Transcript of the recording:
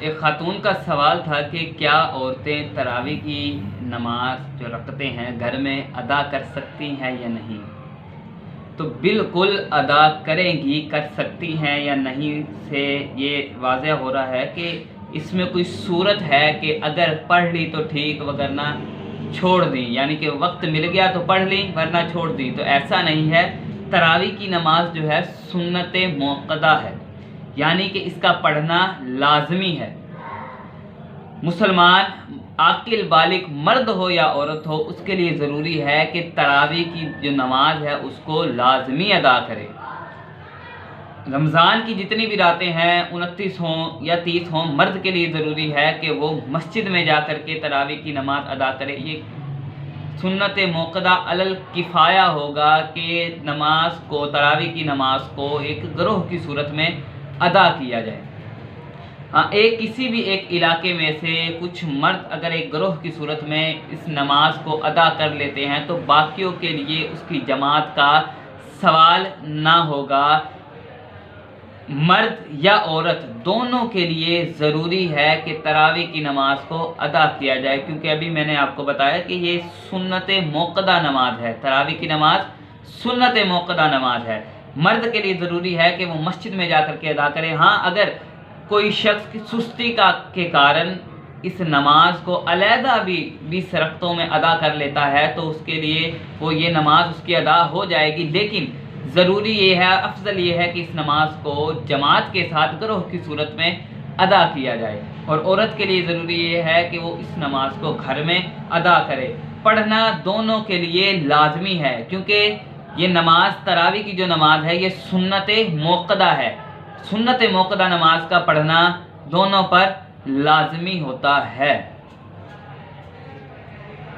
एक खातून का सवाल था कि क्या औरतें तरावी की नमाज जो रखते हैं घर में अदा कर सकती हैं या नहीं। तो बिल्कुल अदा करेंगी, कर सकती हैं या नहीं से ये वाज़ह हो रहा है कि इसमें कोई सूरत है कि अगर पढ़ ली तो ठीक वरना छोड़ दी, यानी कि वक्त मिल गया तो पढ़ ली वरना छोड़ दी। तो ऐसा नहीं है। तरावी की नमाज जो है सुन्नत मुअक्कदा है, यानी कि इसका पढ़ना लाजमी है। मुसलमान आकिल बालिग मर्द हो या औरत हो, उसके लिए ज़रूरी है कि तरावी की जो नमाज है उसको लाजमी अदा करे। रमज़ान की जितनी भी रातें हैं 29 हों या 30 हों, मर्द के लिए ज़रूरी है कि वो मस्जिद में जा कर के तरावी की नमाज अदा करे। ये सुन्नत मुअक्कदा अलल किफ़ाया होगा कि नमाज को, तरावी की नमाज को एक गिरोह की सूरत में अदा किया जाए। हाँ, किसी भी एक इलाके में से कुछ मर्द अगर एक गिरोह की सूरत में इस नमाज को अदा कर लेते हैं तो बाकियों के लिए उसकी जमात का सवाल ना होगा। मर्द या औरत दोनों के लिए ज़रूरी है कि तरावी की नमाज को अदा किया जाए, क्योंकि अभी मैंने आपको बताया कि ये सुन्नत मुअक्कदा नमाज है। तरावी की नमाज सुन्नत मुअक्कदा नमाज है। मर्द के लिए ज़रूरी है कि वो मस्जिद में जा कर के अदा करे। हाँ, अगर कोई शख्स की सुस्ती के कारण इस नमाज को अलहदा भी 20 रकतों में अदा कर लेता है तो उसके लिए वो ये नमाज उसकी अदा हो जाएगी। लेकिन ज़रूरी ये है, अफजल ये है कि इस नमाज को जमात के साथ गिरोह की सूरत में अदा किया जाए। और औरत के लिए ज़रूरी ये है कि वो इस नमाज को घर में अदा करे। पढ़ना दोनों के लिए लाजमी है, क्योंकि ये नमाज, तरावी की जो नमाज है, ये सुन्नत मुअक्कदा है। सुन्नत मुअक्कदा नमाज का पढ़ना दोनों पर लाजमी होता है।